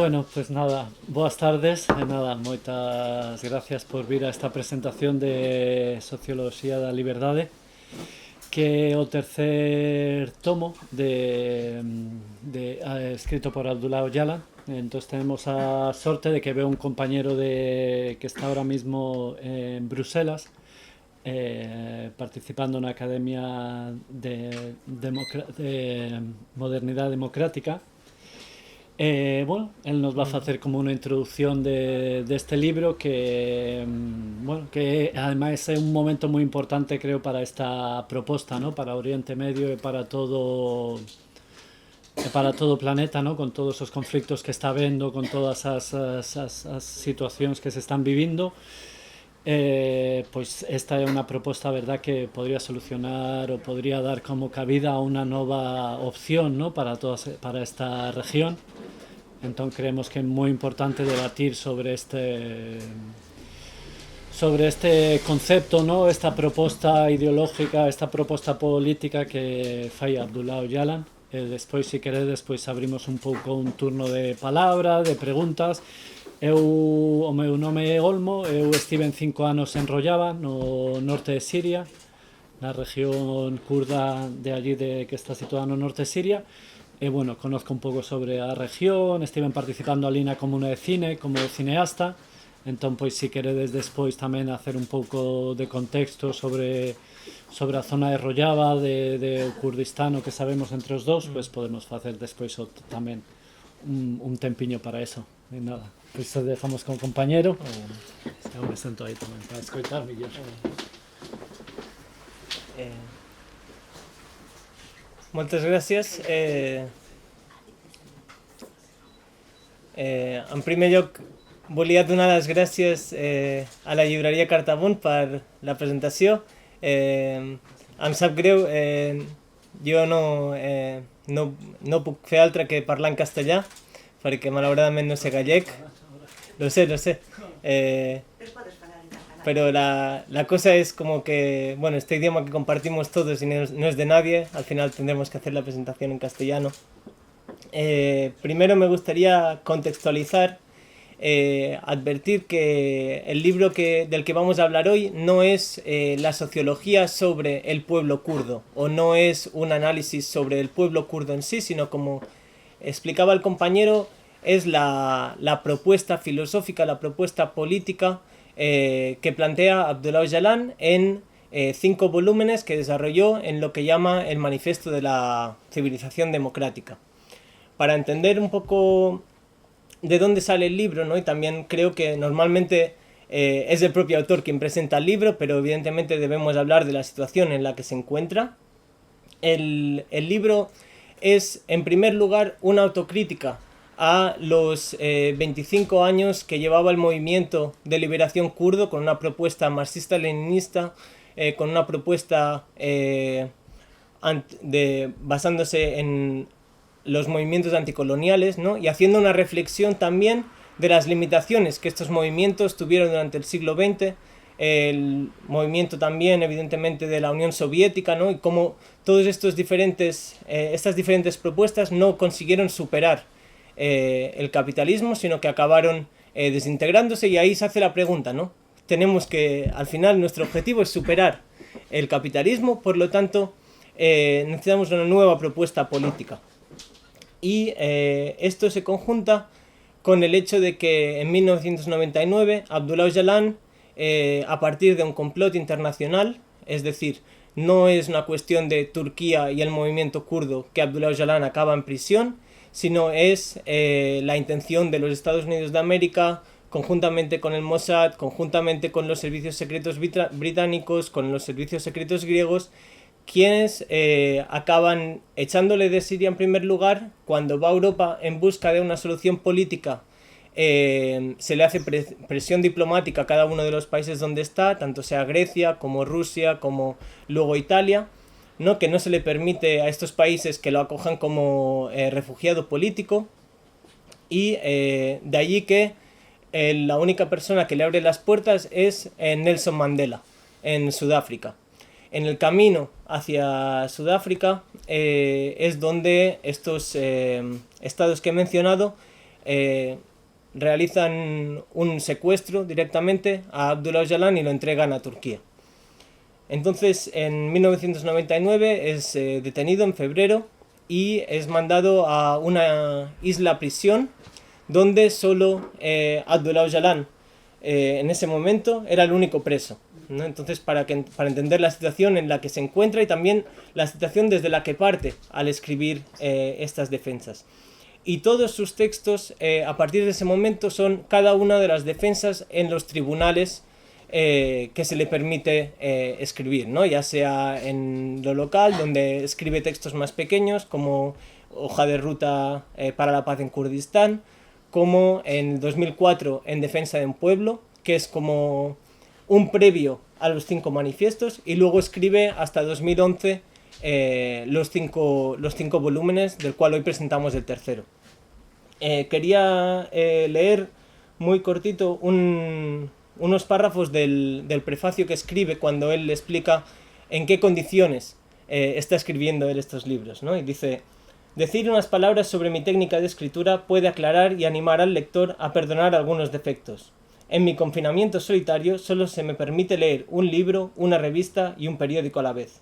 Bueno, pues nada, boas tardes e nada, moitas gracias por vir a esta presentación de Socioloxía da Liberdade, que é o tercer tomo escrito por Abdullah Öcalan. Entonces tenemos a sorte de que veo un compañero que está ahora mismo en Bruselas, participando na Academia de Modernidade Democrática. Bueno, él nos va a hacer como una introducción de este libro bueno, que además es un momento muy importante, creo, para esta propuesta, ¿no? Para Oriente Medio y para todo o planeta, ¿no? Con todos esos conflictos que está habiendo, con todas esas situaciones que se están viviendo. Pues esta es una propuesta, verdad, que podría solucionar o podría dar como cabida a una nueva opción, ¿no? para esta región. Entonces creemos que es muy importante debatir sobre este concepto, ¿no? Esta propuesta ideológica, esta propuesta política que fai Abdullah Öcalan. Despois, se queredes, abrimos un pouco un turno de palabra, de preguntas. O meu nome é Olmo, eu estive en 5 anos en Rojava, no norte de Siria, na región kurda de allí que está situada no norte de Siria. Bueno, conozco un pouco sobre a región, estive participando ali na comuna de cine como cineasta. Entón, pois, se queredes despois tamén hacer un pouco de contexto sobre a zona de Rojava, de Kurdistán, o que sabemos entre os dous, pois podemos facer despois tamén un tempiño para eso. E nada, pois dejamos con o compañero. Eu me sento aí tamén para escoitar mellor. Moltes gràcies. En primer lloc, volia donar les gràcies a la llibreria Cartabunt per la presentació. Em sap greu, jo no puc fer altre que parlar en castellà, perquè malauradament no sé gallec. Lo sé. Pero la cosa es como que, bueno, este idioma que compartimos todos y no es de nadie, al final tendremos que hacer la presentación en castellano. Primero me gustaría contextualizar, advertir que el libro del que vamos a hablar hoy no es la sociología sobre el pueblo kurdo, o no es un análisis sobre el pueblo kurdo en sí, sino, como explicaba el compañero, es la propuesta filosófica, la propuesta política que plantea Abdullah Öcalan en 5 volúmenes que desarrolló en lo que llama el Manifiesto de la Civilización Democrática. Para entender un poco de dónde sale el libro, ¿no? Y también creo que normalmente es el propio autor quien presenta el libro, pero evidentemente debemos hablar de la situación en la que se encuentra. El libro es, en primer lugar, una autocrítica a los 25 años que llevaba el movimiento de liberación kurdo, con una propuesta marxista-leninista, con una propuesta basándose en los movimientos anticoloniales, ¿no? Y haciendo una reflexión también de las limitaciones que estos movimientos tuvieron durante el siglo XX, el movimiento también, evidentemente, de la Unión Soviética, ¿no? Y cómo todas estas diferentes propuestas no consiguieron superar el capitalismo, sino que acabaron desintegrándose. Y ahí se hace la pregunta, ¿no? Al final, nuestro objetivo es superar el capitalismo, por lo tanto, necesitamos una nueva propuesta política. Y esto se conjunta con el hecho de que en 1999 Abdullah Öcalan, a partir de un complot internacional, es decir, no es una cuestión de Turquía y el movimiento kurdo que Abdullah Öcalan acaba en prisión, sino es la intención de los Estados Unidos de América, conjuntamente con el Mossad, conjuntamente con los servicios secretos británicos, con los servicios secretos griegos, quienes acaban echándole de Siria en primer lugar. Cuando va a Europa en busca de una solución política, se le hace presión diplomática a cada uno de los países donde está, tanto sea Grecia como Rusia como luego Italia, ¿no? Que no se le permite a estos países que lo acojan como refugiado político, y de allí que la única persona que le abre las puertas es Nelson Mandela en Sudáfrica. En el camino hacia Sudáfrica es donde estos estados que he mencionado realizan un secuestro directamente a Abdullah Öcalan y lo entregan a Turquía. Entonces, en 1999 es detenido en febrero y es mandado a una isla prisión donde solo Abdullah Öcalan en ese momento era el único preso, ¿no? Entonces, para entender la situación en la que se encuentra y también la situación desde la que parte al escribir estas defensas. Y todos sus textos, a partir de ese momento, son cada una de las defensas en los tribunales que se le permite escribir, ¿no? Ya sea en lo local, donde escribe textos más pequeños, como Hoja de Ruta para la Paz en Kurdistán, como en 2004 en Defensa de un Pueblo, que es como un previo a los 5 manifiestos, y luego escribe hasta 2011 los cinco volúmenes, del cual hoy presentamos el tercero. Quería leer muy cortito unos párrafos del prefacio que escribe cuando él le explica en qué condiciones está escribiendo él estos libros, ¿no? Y dice: decir unas palabras sobre mi técnica de escritura puede aclarar y animar al lector a perdonar algunos defectos. En mi confinamiento solitario solo se me permite leer un libro, una revista y un periódico a la vez.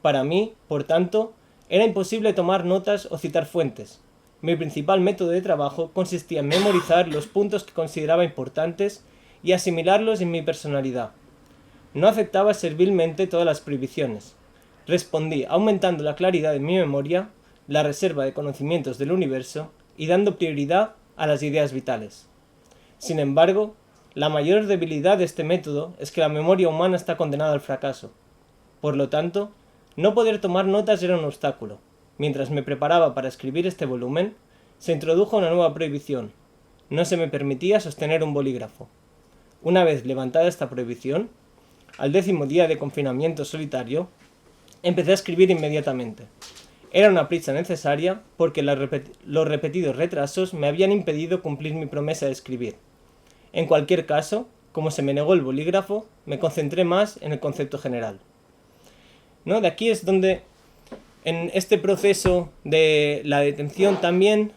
Para mí, por tanto, era imposible tomar notas o citar fuentes. Mi principal método de trabajo consistía en memorizar los puntos que consideraba importantes y asimilarlos en mi personalidad. No aceptaba servilmente todas las prohibiciones. Respondí aumentando la claridad de mi memoria, la reserva de conocimientos del universo y dando prioridad a las ideas vitales. Sin embargo, la mayor debilidad de este método es que la memoria humana está condenada al fracaso. Por lo tanto, no poder tomar notas era un obstáculo. Mientras me preparaba para escribir este volumen, se introdujo una nueva prohibición. No se me permitía sostener un bolígrafo. Una vez levantada esta prohibición, al 10º día de confinamiento solitario, empecé a escribir inmediatamente. Era una prisa necesaria porque los repetidos retrasos me habían impedido cumplir mi promesa de escribir. En cualquier caso, como se me negó el bolígrafo, me concentré más en el concepto general, ¿no? De aquí es donde, en este proceso de la detención también,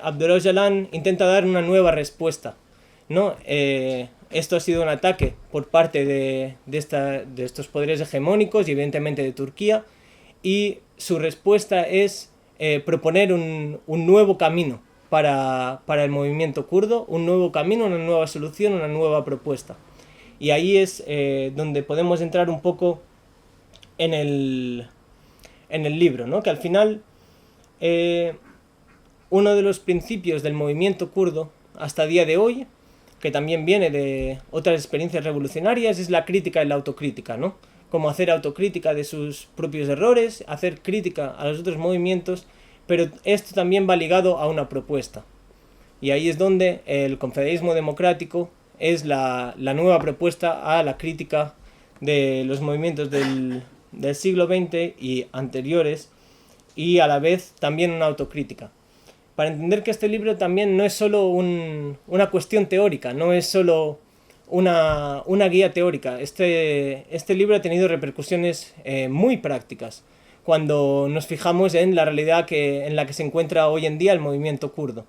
Abdullah Öcalan intenta dar una nueva respuesta, ¿no? Esto ha sido un ataque por parte de estos poderes hegemónicos y evidentemente de Turquía, y su respuesta es proponer un nuevo camino para el movimiento kurdo, un nuevo camino, una nueva solución, una nueva propuesta. Y ahí es donde podemos entrar un poco en el libro, ¿no? Que al final uno de los principios del movimiento kurdo hasta el día de hoy, que también viene de otras experiencias revolucionarias, es la crítica y la autocrítica, ¿no? Como hacer autocrítica de sus propios errores, hacer crítica a los otros movimientos, pero esto también va ligado a una propuesta. Y ahí es donde el confederalismo democrático es la nueva propuesta a la crítica de los movimientos del siglo XX y anteriores, y a la vez también una autocrítica. Para entender que este libro también no es solo una cuestión teórica, no es solo una guía teórica. Este libro ha tenido repercusiones muy prácticas cuando nos fijamos en la realidad en la que se encuentra hoy en día el movimiento kurdo.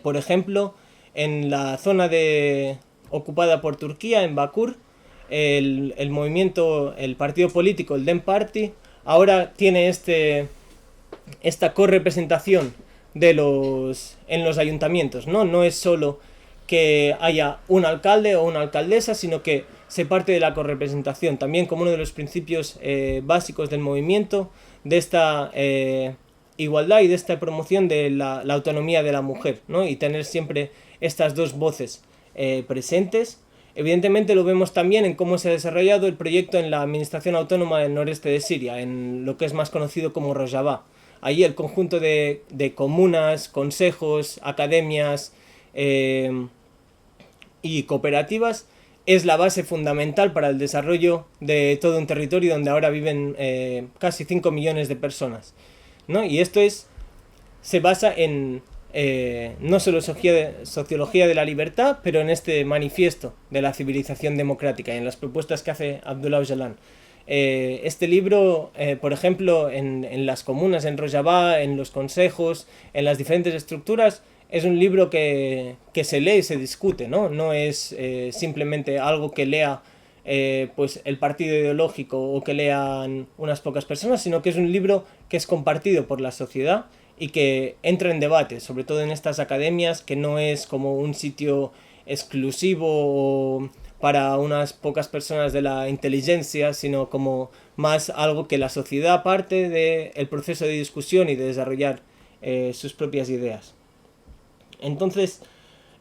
Por ejemplo, en la zona ocupada por Turquía, en Bakur, el movimiento, el partido político, el DEM Party, ahora tiene esta correpresentación en los ayuntamientos, ¿no? No es solo que haya un alcalde o una alcaldesa, sino que se parte de la correpresentación, también como uno de los principios básicos del movimiento, de esta igualdad y de esta promoción de la autonomía de la mujer, ¿no? Y tener siempre estas dos voces presentes. Evidentemente lo vemos también en cómo se ha desarrollado el proyecto en la Administración Autónoma del Noreste de Siria, en lo que es más conocido como Rojava. Allí el conjunto de comunas, consejos, academias y cooperativas es la base fundamental para el desarrollo de todo un territorio donde ahora viven casi 5 millones de personas, ¿no? Y esto se basa en no solo sociología de la libertad, pero en este manifiesto de la civilización democrática y en las propuestas que hace Abdullah Öcalan. Este libro, por ejemplo, en las comunas, en Rojava, en los consejos, en las diferentes estructuras, es un libro que se lee y se discute, ¿no? No es simplemente algo que lea pues el partido ideológico o que lean unas pocas personas, sino que es un libro que es compartido por la sociedad y que entra en debate, sobre todo en estas academias, que no es como un sitio exclusivo para unas pocas personas de la inteligencia, sino como más algo que la sociedad parte del proceso de discusión y de desarrollar sus propias ideas. Entonces,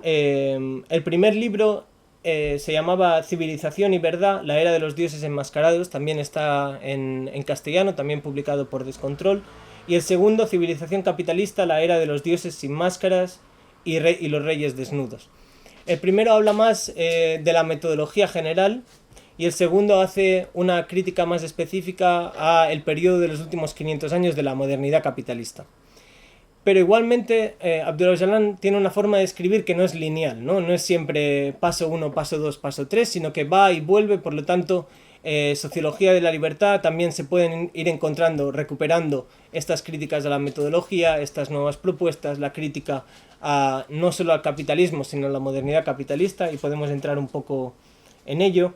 el primer libro se llamaba Civilización y Verdad, la era de los dioses enmascarados, también está en castellano, también publicado por Descontrol. Y el segundo, Civilización capitalista, la era de los dioses sin máscaras y los reyes desnudos. El primero habla más de la metodología general y el segundo hace una crítica más específica al periodo de los últimos 500 años de la modernidad capitalista. Pero igualmente Abdullah Öcalan tiene una forma de escribir que no es lineal, ¿no? No es siempre paso 1, paso 2, paso 3, sino que va y vuelve, por lo tanto Sociología de la Libertad también se pueden ir encontrando, recuperando estas críticas a la metodología, estas nuevas propuestas, la crítica no solo al capitalismo, sino a la modernidad capitalista, y podemos entrar un poco en ello.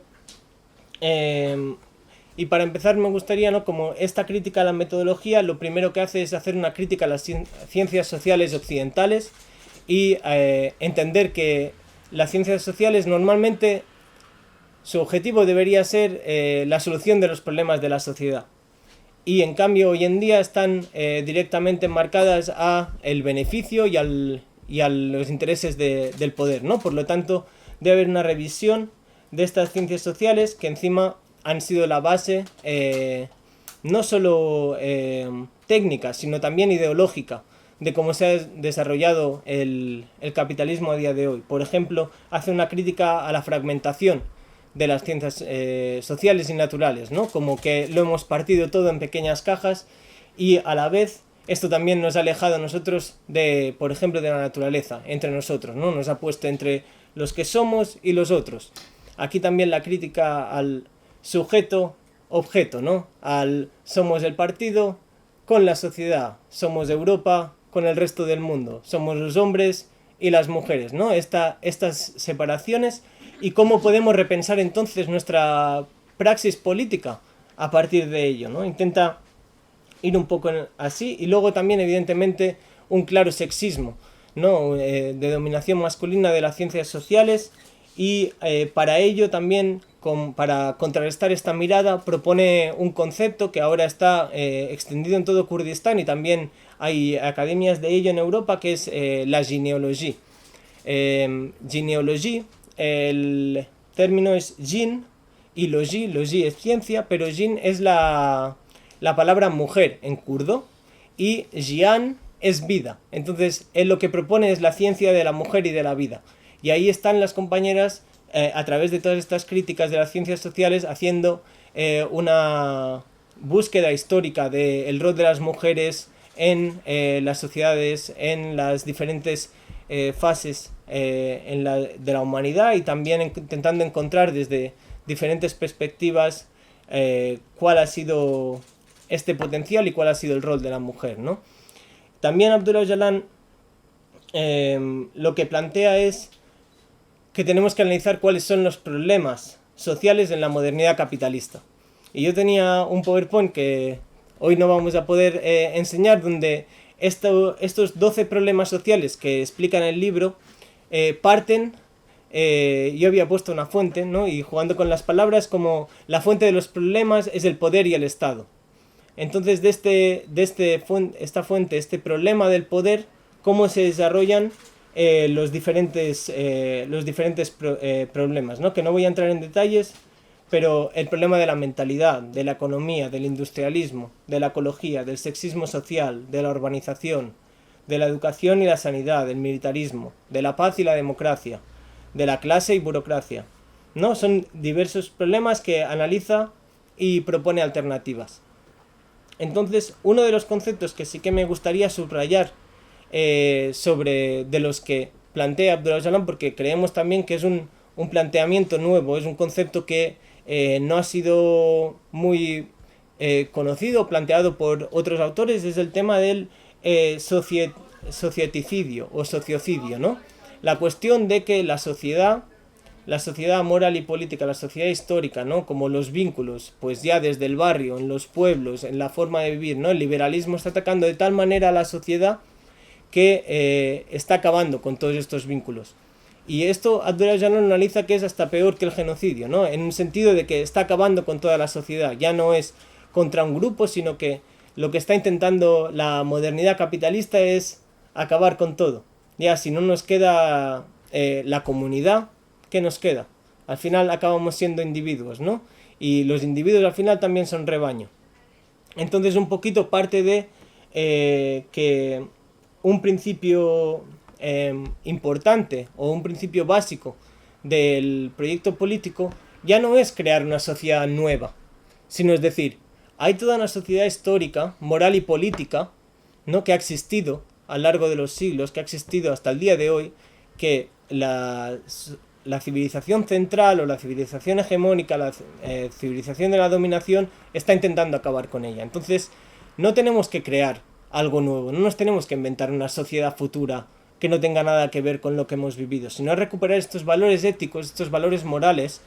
Y para empezar me gustaría, ¿no?, como esta crítica a la metodología, lo primero que hace es hacer una crítica a las ciencias sociales occidentales y entender que las ciencias sociales normalmente su objetivo debería ser la solución de los problemas de la sociedad. Y en cambio hoy en día están directamente enmarcadas a el beneficio y a los intereses del poder, ¿no? Por lo tanto, debe haber una revisión de estas ciencias sociales que encima han sido la base no solo técnica, sino también ideológica de cómo se ha desarrollado el capitalismo a día de hoy. Por ejemplo, hace una crítica a la fragmentación de las ciencias sociales y naturales, ¿no? Como que lo hemos partido todo en pequeñas cajas y a la vez esto también nos ha alejado a nosotros de, por ejemplo, de la naturaleza, entre nosotros, ¿no? Nos ha puesto entre los que somos y los otros. Aquí también la crítica al sujeto-objeto, ¿no? Somos el partido con la sociedad, somos Europa con el resto del mundo, somos los hombres y las mujeres, ¿no? Estas separaciones y cómo podemos repensar entonces nuestra praxis política a partir de ello, ¿no? Intenta ir un poco así y luego también evidentemente un claro sexismo, ¿no? De dominación masculina de las ciencias sociales y para ello también, para contrarrestar esta mirada, propone un concepto que ahora está extendido en todo Kurdistán y también hay academias de ello en Europa, que es la genealogía. Genealogía, el término es jin y logi es ciencia, pero jin es la palabra mujer en kurdo y jian es vida. Entonces él lo que propone es la ciencia de la mujer y de la vida. Y ahí están las compañeras a través de todas estas críticas de las ciencias sociales haciendo una búsqueda histórica del rol de las mujeres en las sociedades, en las diferentes fases de la humanidad y también intentando encontrar desde diferentes perspectivas cuál ha sido este potencial y cuál ha sido el rol de la mujer, ¿no? También Abdullah Öcalan lo que plantea es que tenemos que analizar cuáles son los problemas sociales en la modernidad capitalista. Y yo tenía un PowerPoint que hoy no vamos a poder enseñar, donde estos 12 problemas sociales que explican el libro parten, yo había puesto una fuente, ¿no? Y jugando con las palabras, como la fuente de los problemas es el poder y el Estado. Entonces esta fuente, este problema del poder, cómo se desarrollan los diferentes problemas, ¿no? Que no voy a entrar en detalles, pero el problema de la mentalidad, de la economía, del industrialismo, de la ecología, del sexismo social, de la urbanización, de la educación y la sanidad, del militarismo, de la paz y la democracia, de la clase y burocracia, ¿no? Son diversos problemas que analiza y propone alternativas. Entonces, uno de los conceptos que sí que me gustaría subrayar de los que plantea Abdullah Öcalan, porque creemos también que es un planteamiento nuevo, es un concepto que no ha sido muy conocido, planteado por otros autores, es el tema del societicidio o sociocidio, ¿no? La cuestión de que la sociedad moral y política, la sociedad histórica, ¿no? Como los vínculos, pues ya desde el barrio, en los pueblos, en la forma de vivir, ¿no? El liberalismo está atacando de tal manera a la sociedad que está acabando con todos estos vínculos. Y esto Abdullah Öcalan analiza que es hasta peor que el genocidio, ¿no? En un sentido de que está acabando con toda la sociedad. Ya no es contra un grupo, sino que lo que está intentando la modernidad capitalista es acabar con todo. Ya, si no nos queda la comunidad, ¿qué nos queda? Al final acabamos siendo individuos, ¿no? Y los individuos al final también son rebaño. Entonces un poquito parte de que un principio importante o un principio básico del proyecto político ya no es crear una sociedad nueva, sino es decir, hay toda una sociedad histórica, moral y política, ¿no? Que ha existido a lo largo de los siglos, que ha existido hasta el día de hoy, que la civilización central o la civilización hegemónica, la civilización de la dominación, está intentando acabar con ella. Entonces, no tenemos que crear algo nuevo, no nos tenemos que inventar una sociedad futura que no tenga nada que ver con lo que hemos vivido, sino recuperar estos valores éticos, estos valores morales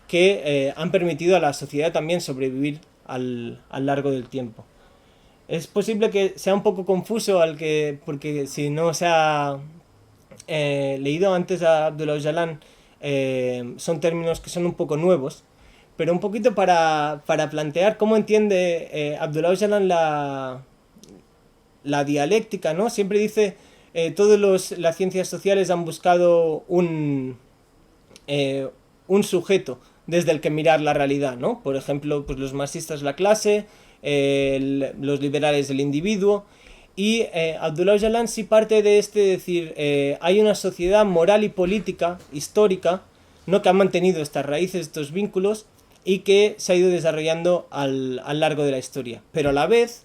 que han permitido a la sociedad también sobrevivir al largo del tiempo. Es posible que sea un poco confuso porque si no se ha leído antes a Abdullah Öcalan, son términos que son un poco nuevos, pero un poquito para plantear cómo entiende Abdullah Öcalan la dialéctica, ¿no? Siempre dice, las ciencias sociales han buscado un sujeto desde el que mirar la realidad, ¿no? Por ejemplo, pues los marxistas la clase, los liberales el individuo, y Abdullah Öcalan sí parte de decir, hay una sociedad moral y política histórica, ¿no? Que ha mantenido estas raíces, estos vínculos, y que se ha ido desarrollando al largo de la historia. Pero a la vez,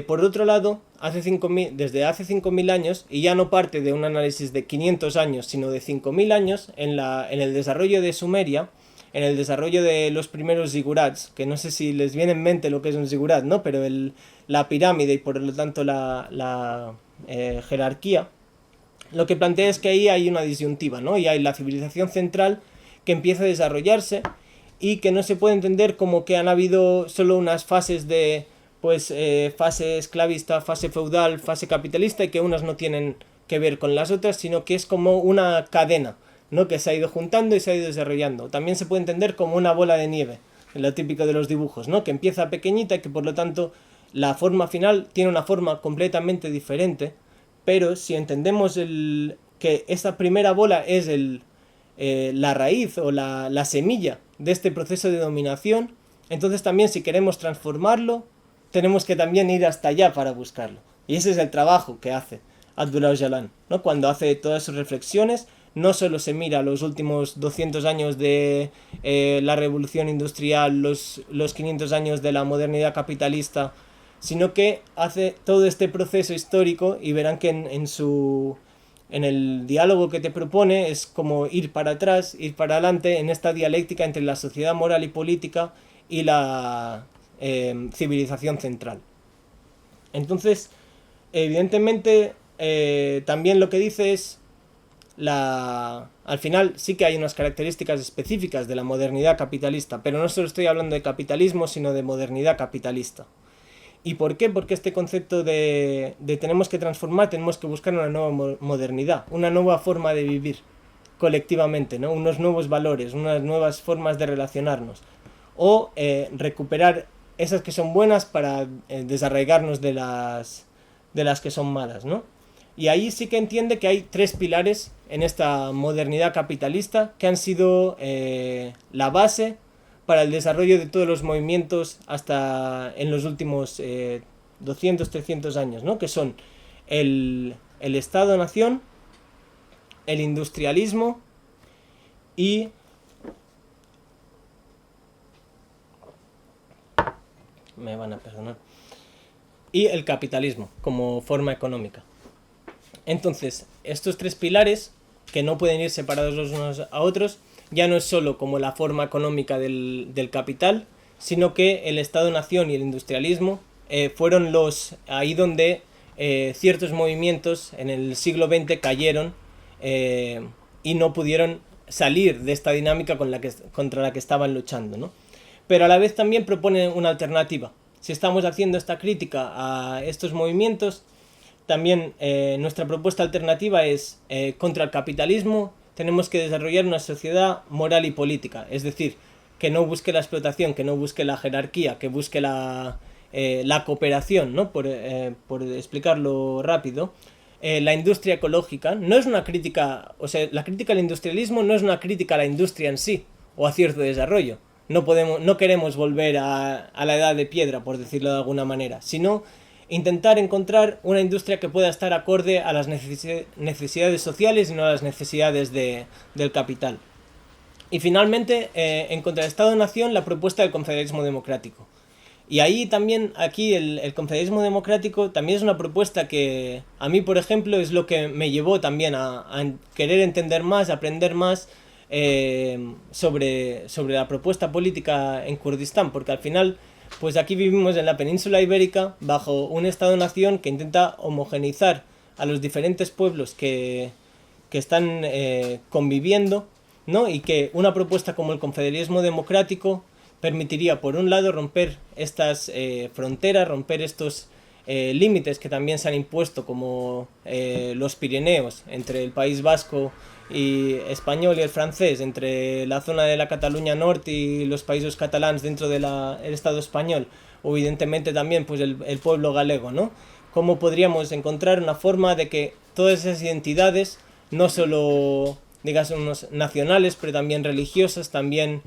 por otro lado, desde hace 5.000 años, y ya no parte de un análisis de 500 años, sino de 5.000 años, en el desarrollo de Sumeria, en el desarrollo de los primeros zigurats, que no sé si les viene en mente lo que es un zigurat, ¿no? Pero la pirámide y por lo tanto la jerarquía, lo que plantea es que ahí hay una disyuntiva, ¿no? Y hay la civilización central que empieza a desarrollarse y que no se puede entender como que han habido solo unas fases de, pues, fase esclavista, fase feudal, fase capitalista, y que unas no tienen que ver con las otras, sino que es como una cadena, ¿no? Que se ha ido juntando y se ha ido desarrollando. También se puede entender como una bola de nieve, lo típico de los dibujos, ¿no? Que empieza pequeñita y que por lo tanto la forma final tiene una forma completamente diferente, pero si entendemos que esta primera bola es la raíz o la semilla de este proceso de dominación, entonces también si queremos transformarlo, tenemos que también ir hasta allá para buscarlo. Y ese es el trabajo que hace Abdullah Öcalan, ¿no? Cuando hace todas sus reflexiones, no solo se mira los últimos 200 años de la revolución industrial, los 500 años de la modernidad capitalista, sino que hace todo este proceso histórico, y verán que en el diálogo que te propone es como ir para atrás, ir para adelante en esta dialéctica entre la sociedad moral y política y la civilización central. Entonces, evidentemente, también lo que dice es al final sí que hay unas características específicas de la modernidad capitalista, pero no solo estoy hablando de capitalismo, sino de modernidad capitalista. ¿Y por qué? Porque este concepto de tenemos que transformar, tenemos que buscar una nueva modernidad, una nueva forma de vivir colectivamente, ¿no? Unos nuevos valores, unas nuevas formas de relacionarnos, o recuperar esas que son buenas para desarraigarnos de las que son malas, ¿no? Y ahí sí que entiende que hay 3 pilares en esta modernidad capitalista que han sido la base para el desarrollo de todos los movimientos hasta en los últimos 200, 300 años, ¿no? Que son el Estado-Nación, el industrialismo y me van a perdonar, y el capitalismo como forma económica. Entonces, estos 3 pilares, que no pueden ir separados los unos a otros, ya no es solo como la forma económica del capital, sino que el Estado-Nación y el industrialismo fueron ahí donde ciertos movimientos en el siglo XX cayeron y no pudieron salir de esta dinámica contra la que estaban luchando, ¿no? Pero a la vez también propone una alternativa. Si estamos haciendo esta crítica a estos movimientos, también nuestra propuesta alternativa es contra el capitalismo. Tenemos que desarrollar una sociedad moral y política, es decir, que no busque la explotación, que no busque la jerarquía, que busque la cooperación, ¿no? Por explicarlo rápido. La industria ecológica no es una crítica, o sea, la crítica al industrialismo no es una crítica a la industria en sí o a cierto desarrollo. No queremos volver a la edad de piedra, por decirlo de alguna manera, sino intentar encontrar una industria que pueda estar acorde a las necesidades sociales y no a las necesidades del capital. Y finalmente, en contra del Estado-Nación, la propuesta del confederalismo democrático. Y ahí también, aquí el confederalismo democrático también es una propuesta que a mí, por ejemplo, es lo que me llevó también a querer entender más, aprender más sobre la propuesta política en Kurdistán, porque al final, pues aquí vivimos en la península ibérica bajo un Estado-Nación que intenta homogeneizar a los diferentes pueblos que están conviviendo, ¿no? Y que una propuesta como el confederalismo democrático permitiría, por un lado, romper estas fronteras, romper estos límites que también se han impuesto, como los Pirineos, entre el País Vasco y español y el francés, entre la zona de la Cataluña Norte y los países catalans dentro del Estado español, o evidentemente también pues el pueblo galego, ¿no? ¿Cómo podríamos encontrar una forma de que todas esas identidades, no solo, digamos, nacionales, pero también religiosas, también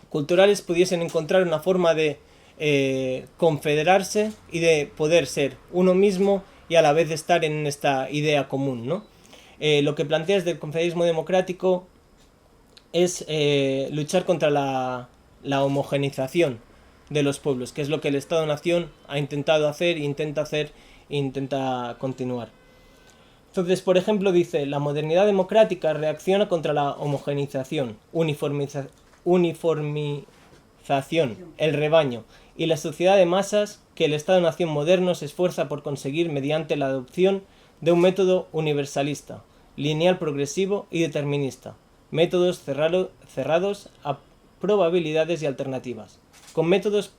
culturales, pudiesen encontrar una forma de confederarse y de poder ser uno mismo y a la vez estar en esta idea común, ¿no? Lo que planteas del confederalismo democrático es luchar contra la homogeneización de los pueblos, que es lo que el Estado-Nación ha intentado hacer, intenta hacer e intenta continuar. Entonces, por ejemplo, dice, la modernidad democrática reacciona contra la homogeneización, uniformización, el rebaño y la sociedad de masas que el Estado-Nación moderno se esfuerza por conseguir mediante la adopción de un método universalista, lineal, progresivo y determinista, métodos cerrados a probabilidades y alternativas, con métodos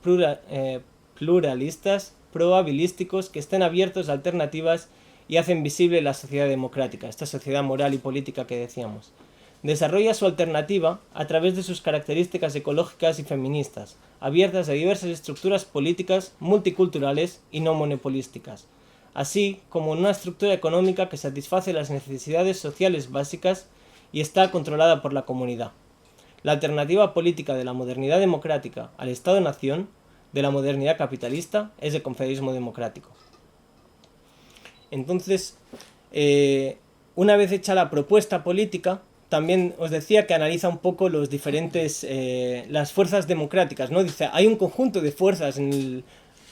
pluralistas, probabilísticos que estén abiertos a alternativas y hacen visible la sociedad democrática, esta sociedad moral y política que decíamos. Desarrolla su alternativa a través de sus características ecológicas y feministas, abiertas a diversas estructuras políticas multiculturales y no monopolísticas, así como una estructura económica que satisface las necesidades sociales básicas y está controlada por la comunidad. La alternativa política de la modernidad democrática al Estado-Nación, de la modernidad capitalista, es el confederalismo democrático. Entonces, una vez hecha la propuesta política, también os decía que analiza un poco los diferentes, las fuerzas democráticas, ¿no? Dice, hay un conjunto de fuerzas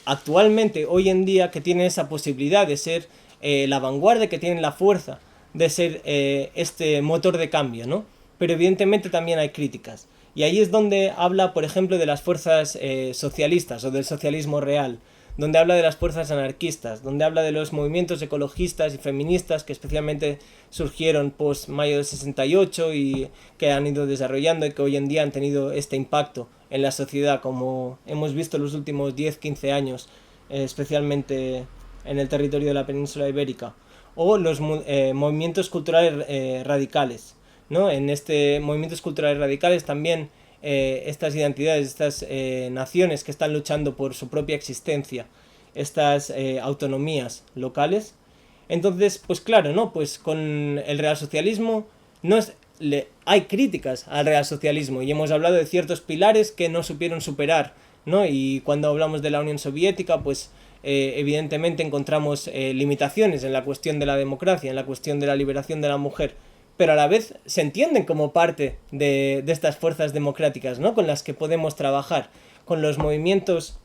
actualmente, hoy en día, que tienen esa posibilidad de ser la vanguardia, que tienen la fuerza de ser este motor de cambio, ¿no? Pero evidentemente también hay críticas. Y ahí es donde habla, por ejemplo, de las fuerzas socialistas o del socialismo real, donde habla de las fuerzas anarquistas, donde habla de los movimientos ecologistas y feministas que especialmente surgieron post mayo del 68 y que han ido desarrollando y que hoy en día han tenido este impacto en la sociedad, como hemos visto en los últimos 10-15 años, especialmente en el territorio de la península ibérica, o los movimientos culturales radicales, ¿no? En movimientos culturales radicales también estas identidades, estas naciones que están luchando por su propia existencia, estas autonomías locales. Entonces, pues claro, ¿no? Pues con el realsocialismo hay críticas al realsocialismo y hemos hablado de ciertos pilares que no supieron superar, ¿no? Y cuando hablamos de la Unión Soviética, pues evidentemente encontramos limitaciones en la cuestión de la democracia, en la cuestión de la liberación de la mujer, pero a la vez se entienden como parte de estas fuerzas democráticas, ¿no? Con las que podemos trabajar, con los movimientos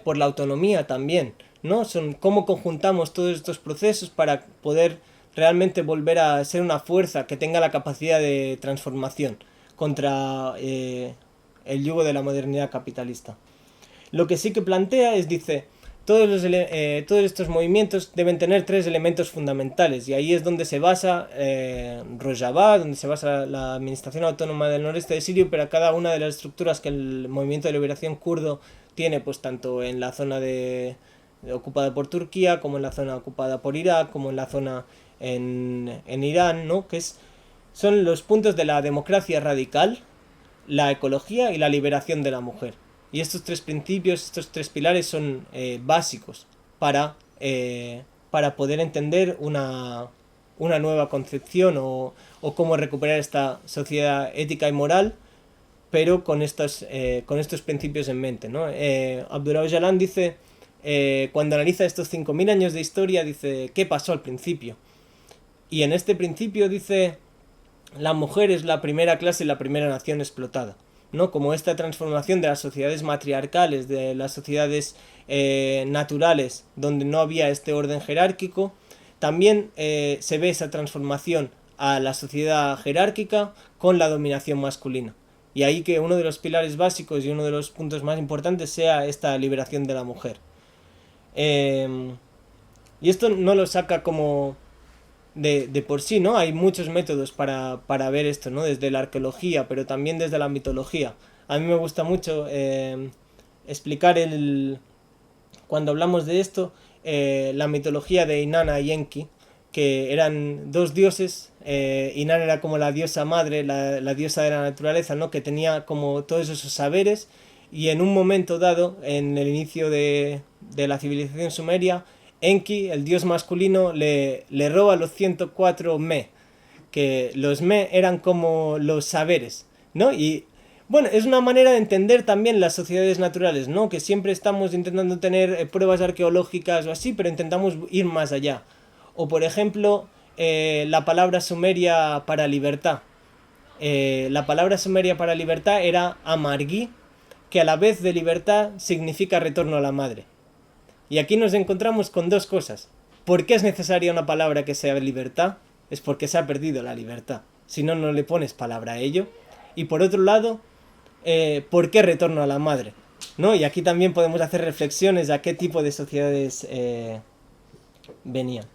por la autonomía también, ¿no? Son cómo conjuntamos todos estos procesos para poder realmente volver a ser una fuerza que tenga la capacidad de transformación contra el yugo de la modernidad capitalista. Lo que sí que plantea dice, todos estos movimientos deben tener tres elementos fundamentales, y ahí es donde se basa Rojava, donde se basa la Administración Autónoma del Noreste de Siria, pero cada una de las estructuras que el movimiento de liberación kurdo tiene, pues tanto en la zona ocupada por Turquía, como en la zona ocupada por Irak, como en la zona en Irán, ¿no? Son los puntos de la democracia radical, la ecología y la liberación de la mujer. Y estos tres principios, estos tres pilares son básicos para poder entender una nueva concepción o cómo recuperar esta sociedad ética y moral, pero con estos principios en mente, ¿no? Abdullah Öcalan dice, cuando analiza estos 5.000 años de historia, dice, ¿qué pasó al principio? Y en este principio dice, la mujer es la primera clase y la primera nación explotada, ¿no? Como esta transformación de las sociedades matriarcales, de las sociedades naturales, donde no había este orden jerárquico, también se ve esa transformación a la sociedad jerárquica con la dominación masculina. Y ahí que uno de los pilares básicos y uno de los puntos más importantes sea esta liberación de la mujer. Y esto no lo saca como de por sí, ¿no? Hay muchos métodos para ver esto, ¿no? Desde la arqueología, pero también desde la mitología. A mí me gusta mucho explicar cuando hablamos de esto, la mitología de Inanna y Enki, que eran dos dioses. Inanna era como la diosa madre, la diosa de la naturaleza, ¿no? Que tenía como todos esos saberes, y en un momento dado, en el inicio de la civilización sumeria, Enki, el dios masculino, le roba los 104 me, que los me eran como los saberes, ¿no? Y bueno, es una manera de entender también las sociedades naturales, ¿no? Que siempre estamos intentando tener pruebas arqueológicas o así, pero intentamos ir más allá. O por ejemplo, la palabra sumeria para libertad. La palabra sumeria para libertad era amargui, que a la vez de libertad significa retorno a la madre. Y aquí nos encontramos con dos cosas. ¿Por qué es necesaria una palabra que sea libertad? Es porque se ha perdido la libertad. Si no, no le pones palabra a ello. Y por otro lado, ¿por qué retorno a la madre? ¿No? Y aquí también podemos hacer reflexiones a qué tipo de sociedades venían.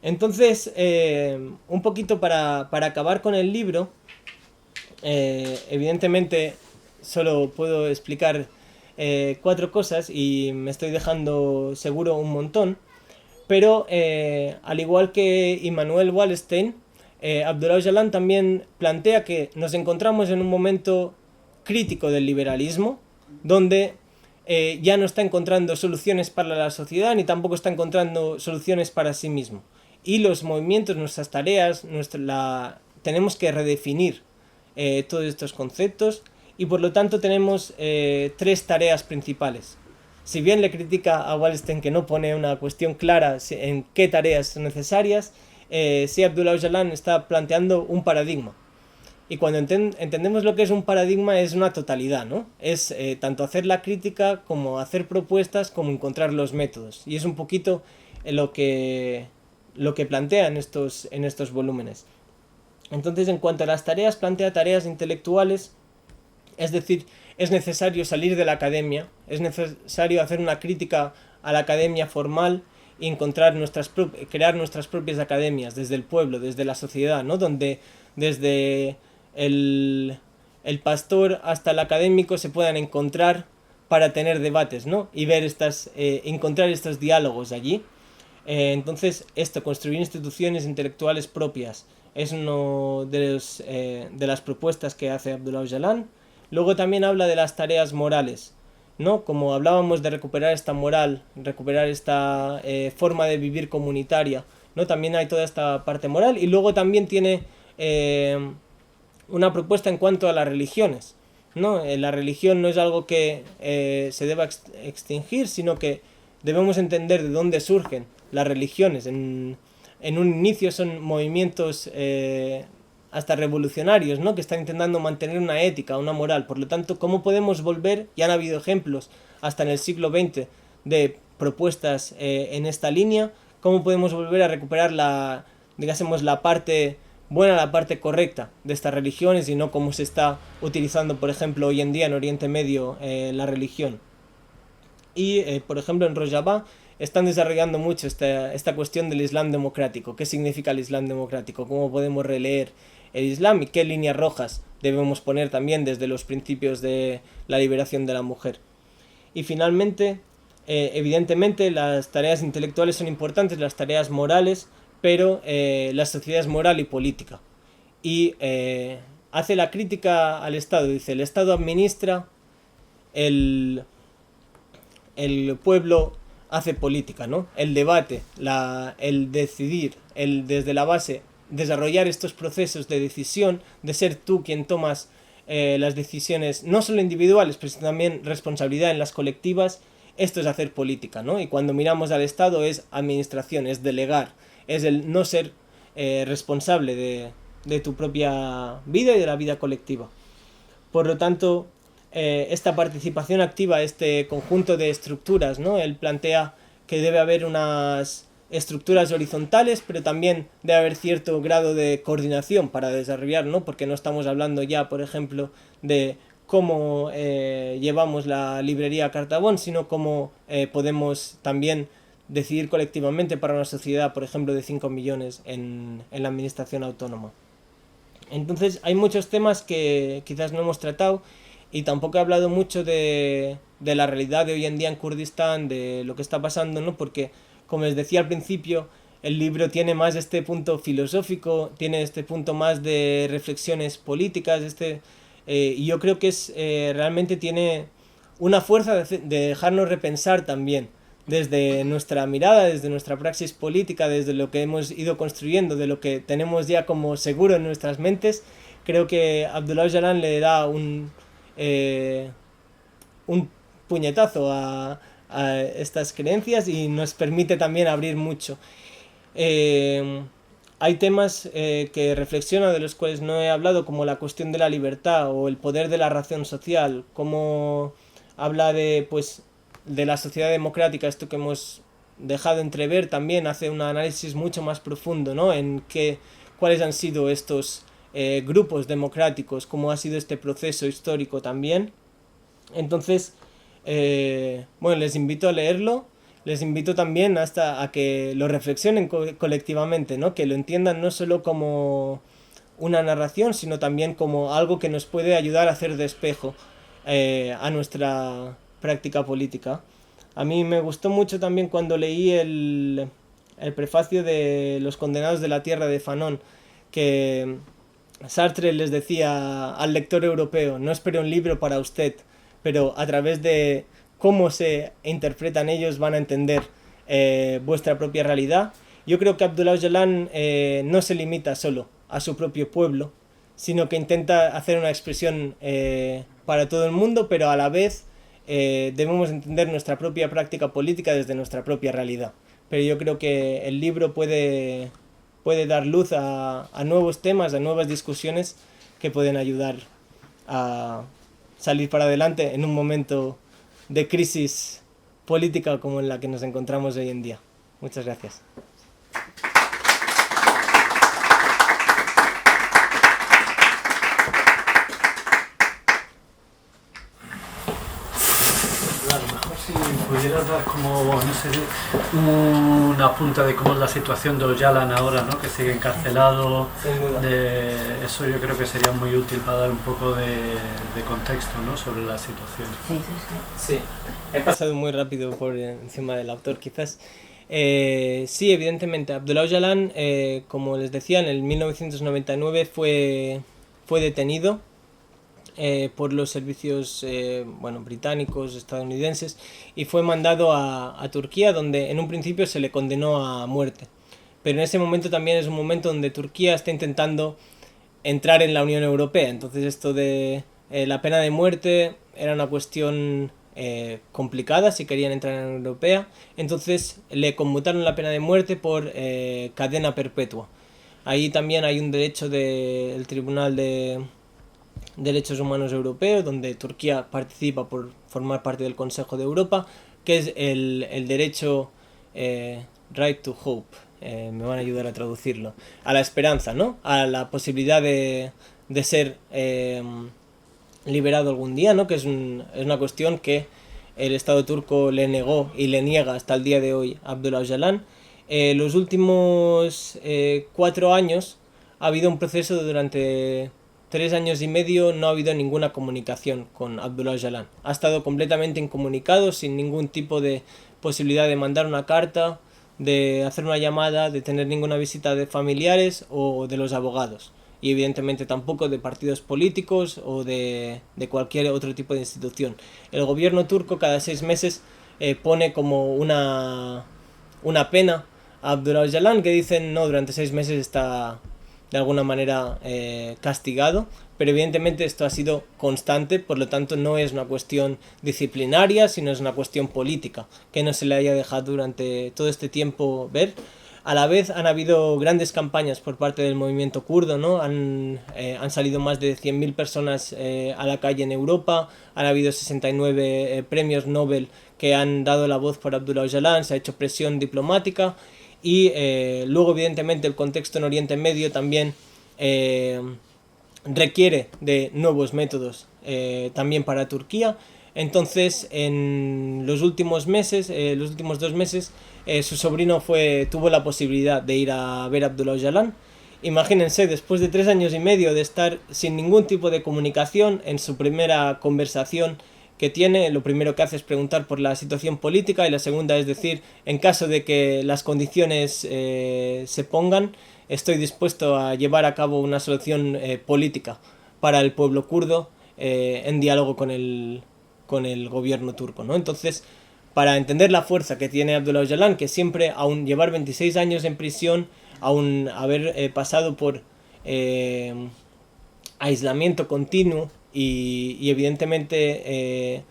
Entonces, un poquito para acabar con el libro, evidentemente solo puedo explicar 4 cosas y me estoy dejando seguro un montón, pero al igual que Immanuel Wallerstein, Abdullah Öcalan también plantea que nos encontramos en un momento crítico del liberalismo, donde ya no está encontrando soluciones para la sociedad ni tampoco está encontrando soluciones para sí mismo, y los movimientos, nuestras tareas, tenemos que redefinir todos estos conceptos. Y por lo tanto tenemos 3 tareas principales. Si bien le critica a Wallerstein que no pone una cuestión clara en qué tareas son necesarias, sí, Abdullah Öcalan está planteando un paradigma. Y cuando entendemos lo que es un paradigma, es una totalidad, ¿no? Es tanto hacer la crítica como hacer propuestas, como encontrar los métodos. Y es un poquito lo que plantea en estos volúmenes. Entonces, en cuanto a las tareas, plantea tareas intelectuales. Es decir, es necesario salir de la academia, es necesario hacer una crítica a la academia formal y crear nuestras propias academias desde el pueblo, desde la sociedad, ¿no? Donde desde el pastor hasta el académico se puedan encontrar para tener debates, ¿no? Y ver encontrar estos diálogos allí. Entonces, construir instituciones intelectuales propias es una de las propuestas que hace Abdullah Öcalan. Luego también habla de las tareas morales, ¿no? Como hablábamos de recuperar esta moral, recuperar esta forma de vivir comunitaria, ¿no? También hay toda esta parte moral. Y luego también tiene una propuesta en cuanto a las religiones, ¿no? La religión no es algo que se deba extinguir, sino que debemos entender de dónde surgen las religiones. En un inicio son movimientos hasta revolucionarios, ¿no? Que están intentando mantener una ética, una moral. Por lo tanto, ¿cómo podemos volver? Ya han habido ejemplos hasta en el siglo XX de propuestas en esta línea. ¿Cómo podemos volver a recuperar la parte buena, la parte correcta de estas religiones, y no como se está utilizando, por ejemplo, hoy en día en Oriente Medio la religión? Y, por ejemplo, en Rojava están desarrollando mucho esta cuestión del Islam democrático. ¿Qué significa el Islam democrático? ¿Cómo podemos releer el Islam? ¿Y qué líneas rojas debemos poner también desde los principios de la liberación de la mujer? Y finalmente, evidentemente, las tareas intelectuales son importantes, las tareas morales, pero la sociedad es moral y política. Y hace la crítica al Estado, dice, el Estado administra, el pueblo hace política, ¿no? El debate, el decidir, el desde la base desarrollar estos procesos de decisión, de ser tú quien tomas las decisiones, no solo individuales, pero también responsabilidad en las colectivas, esto es hacer política, ¿no? Y cuando miramos al Estado es administración, es delegar, es el no ser responsable de tu propia vida y de la vida colectiva. Por lo tanto, esta participación activa, este conjunto de estructuras, ¿no? Él plantea que debe haber unas estructuras horizontales, pero también debe haber cierto grado de coordinación para desarrollar, ¿no? Porque no estamos hablando ya, por ejemplo, de cómo llevamos la librería a Cartabón, sino cómo podemos también decidir colectivamente para una sociedad, por ejemplo, de 5 millones en la administración autónoma. Entonces hay muchos temas que quizás no hemos tratado y tampoco he hablado mucho de la realidad de hoy en día en Kurdistán, de lo que está pasando, ¿no? Porque, como les decía al principio, el libro tiene más este punto filosófico, tiene este punto más de reflexiones políticas, y yo creo que realmente tiene una fuerza de dejarnos repensar también, desde nuestra mirada, desde nuestra praxis política, desde lo que hemos ido construyendo, de lo que tenemos ya como seguro en nuestras mentes. Creo que Abdullah Öcalan le da un puñetazo a estas creencias y nos permite también abrir mucho. Hay temas que reflexiono, de los cuales no he hablado, como la cuestión de la libertad o el poder de la razón social, como habla de la sociedad democrática, esto que hemos dejado entrever. También hace un análisis mucho más profundo, ¿no? En cuáles han sido estos grupos democráticos, cómo ha sido este proceso histórico también. Entonces, les invito a leerlo, les invito también a que lo reflexionen colectivamente, ¿no? Que lo entiendan no solo como una narración, sino también como algo que nos puede ayudar a hacer de espejo a nuestra práctica política. A mí me gustó mucho también cuando leí el prefacio de Los condenados de la tierra de Fanon, que Sartre les decía al lector europeo: no espere un libro para usted, pero a través de cómo se interpretan ellos van a entender vuestra propia realidad. Yo creo que Abdullah Öcalan no se limita solo a su propio pueblo, sino que intenta hacer una expresión para todo el mundo, pero a la vez debemos entender nuestra propia práctica política desde nuestra propia realidad. Pero yo creo que el libro puede dar luz a nuevos temas, a nuevas discusiones que pueden ayudar a salir para adelante en un momento de crisis política como en la que nos encontramos hoy en día. Muchas gracias. Si pudieras dar como, no sé, una punta de cómo es la situación de Öcalan ahora, ¿no? Que sigue encarcelado. Eso yo creo que sería muy útil para dar un poco de contexto, ¿no? Sobre la situación. Sí, he pasado muy rápido por encima del autor, quizás. Sí, evidentemente, Abdullah Öcalan, como les decía, en el 1999 fue detenido por los servicios británicos, estadounidenses, y fue mandado a Turquía, donde en un principio se le condenó a muerte. Pero en ese momento también es un momento donde Turquía está intentando entrar en la Unión Europea. Entonces esto de la pena de muerte era una cuestión complicada si querían entrar en la Unión Europea. Entonces le conmutaron la pena de muerte por cadena perpetua. Ahí también hay un derecho del Tribunal de Derechos Humanos Europeo, donde Turquía participa por formar parte del Consejo de Europa, que es el derecho right to hope, me van a ayudar a traducirlo, a la esperanza, ¿no? A la posibilidad de ser liberado algún día, ¿no? Que es una cuestión que el Estado turco le negó y le niega hasta el día de hoy a Abdullah Öcalan. Los últimos 4 años ha habido un proceso durante 3 años y medio, no ha habido ninguna comunicación con Abdullah Öcalan. Ha estado completamente incomunicado, sin ningún tipo de posibilidad de mandar una carta, de hacer una llamada, de tener ninguna visita de familiares o de los abogados. Y evidentemente tampoco de partidos políticos o de cualquier otro tipo de institución. El gobierno turco cada 6 meses pone como una pena a Abdullah Öcalan, que dicen no, durante 6 meses está de alguna manera castigado, pero evidentemente esto ha sido constante, por lo tanto no es una cuestión disciplinaria, sino es una cuestión política, que no se le haya dejado durante todo este tiempo ver. A la vez han habido grandes campañas por parte del movimiento kurdo, ¿no? Han salido más de 100.000 personas a la calle en Europa, han habido 69 premios Nobel que han dado la voz por Abdullah Öcalan, se ha hecho presión diplomática y luego evidentemente el contexto en Oriente Medio también requiere de nuevos métodos también para Turquía. Entonces, en los últimos meses, los últimos 2 meses, su sobrino tuvo la posibilidad de ir a ver a Abdullah Öcalan. Imagínense, después de 3 años y medio de estar sin ningún tipo de comunicación, en su primera conversación que tiene, lo primero que hace es preguntar por la situación política y la segunda es decir, en caso de que las condiciones se pongan, estoy dispuesto a llevar a cabo una solución política para el pueblo kurdo en diálogo con el gobierno turco, ¿no? Entonces, para entender la fuerza que tiene Abdullah Öcalan, que siempre, aun llevar 26 años en prisión, aun haber pasado por aislamiento continuo y evidentemente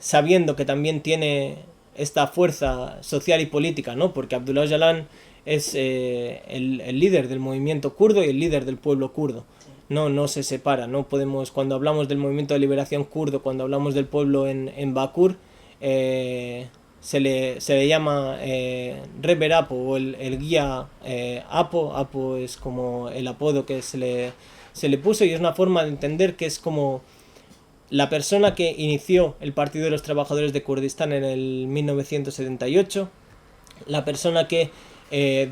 sabiendo que también tiene esta fuerza social y política, ¿no? Porque Abdullah Öcalan es el líder del movimiento kurdo y el líder del pueblo kurdo. No se separa, no podemos, cuando hablamos del movimiento de liberación kurdo, cuando hablamos del pueblo en Bakur, se le llama Reber Apo o el guía Apo. Apo es como el apodo que se le puso y es una forma de entender que es como la persona que inició el Partido de los Trabajadores de Kurdistán en el 1978, la persona que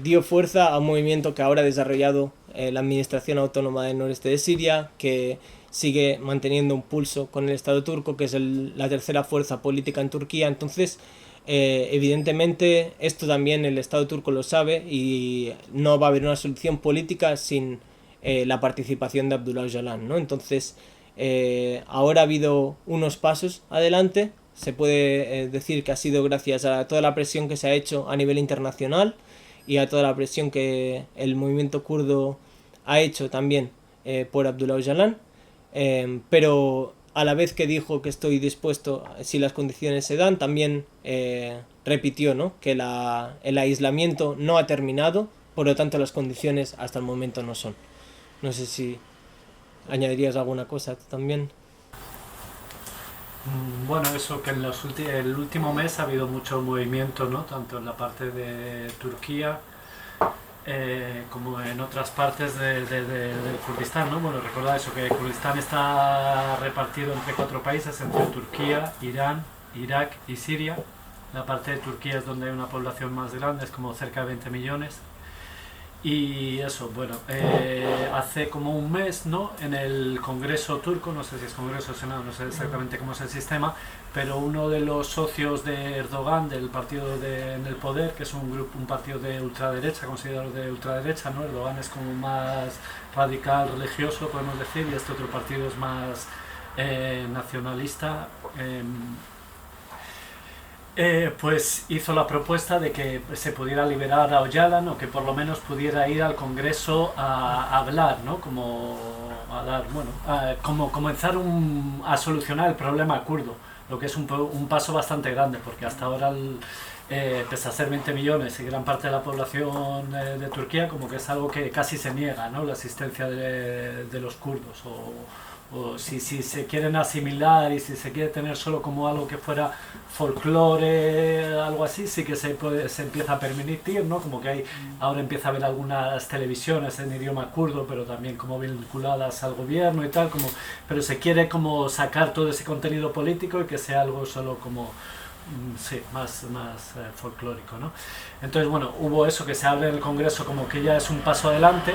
dio fuerza a un movimiento que ahora ha desarrollado la Administración Autónoma del Noreste de Siria, que sigue manteniendo un pulso con el Estado turco, que es la tercera fuerza política en Turquía. Entonces, evidentemente, esto también el Estado turco lo sabe y no va a haber una solución política sin la participación de Abdullah Öcalan, ¿no? Entonces, ahora ha habido unos pasos adelante. Se puede decir que ha sido gracias a toda la presión que se ha hecho a nivel internacional y a toda la presión que el movimiento kurdo ha hecho también por Abdullah Öcalan, pero a la vez que dijo que estoy dispuesto si las condiciones se dan, también repitió, ¿no? Que el aislamiento no ha terminado, por lo tanto las condiciones hasta el momento no son. No sé si añadirías alguna cosa también. Bueno, eso que en el último mes ha habido mucho movimiento, ¿no? Tanto en la parte de Turquía como en otras partes del Kurdistán, ¿no? Bueno, recordad eso, que Kurdistán está repartido entre 4 países, entre Turquía, Irán, Irak y Siria. La parte de Turquía es donde hay una población más grande, es como cerca de 20 millones. Y eso, bueno, hace como un mes, ¿no? En el Congreso turco, no sé si es Congreso o Senado, no sé exactamente cómo es el sistema, pero uno de los socios de Erdogan, del partido en el poder, que es un partido de ultraderecha, considerado de ultraderecha, ¿no? Erdogan es como más radical, religioso, podemos decir, y este otro partido es más nacionalista. Pues hizo la propuesta de que se pudiera liberar a Öcalan o que por lo menos pudiera ir al Congreso a hablar, ¿no? Como a dar, bueno, como comenzar a solucionar el problema kurdo, lo que es un paso bastante grande, porque hasta ahora, pese a ser 20 millones y gran parte de la población de Turquía, como que es algo que casi se niega, ¿no? La existencia de los kurdos o si se quieren asimilar y si se quiere tener solo como algo que fuera folclore, algo así, sí que se empieza a permitir, ¿no? Como que ahora empieza a haber algunas televisiones en idioma kurdo, pero también como vinculadas al gobierno y tal, pero se quiere como sacar todo ese contenido político y que sea algo solo como sí, más folclórico, ¿no? Entonces, bueno, hubo eso que se habla en el Congreso como que ya es un paso adelante,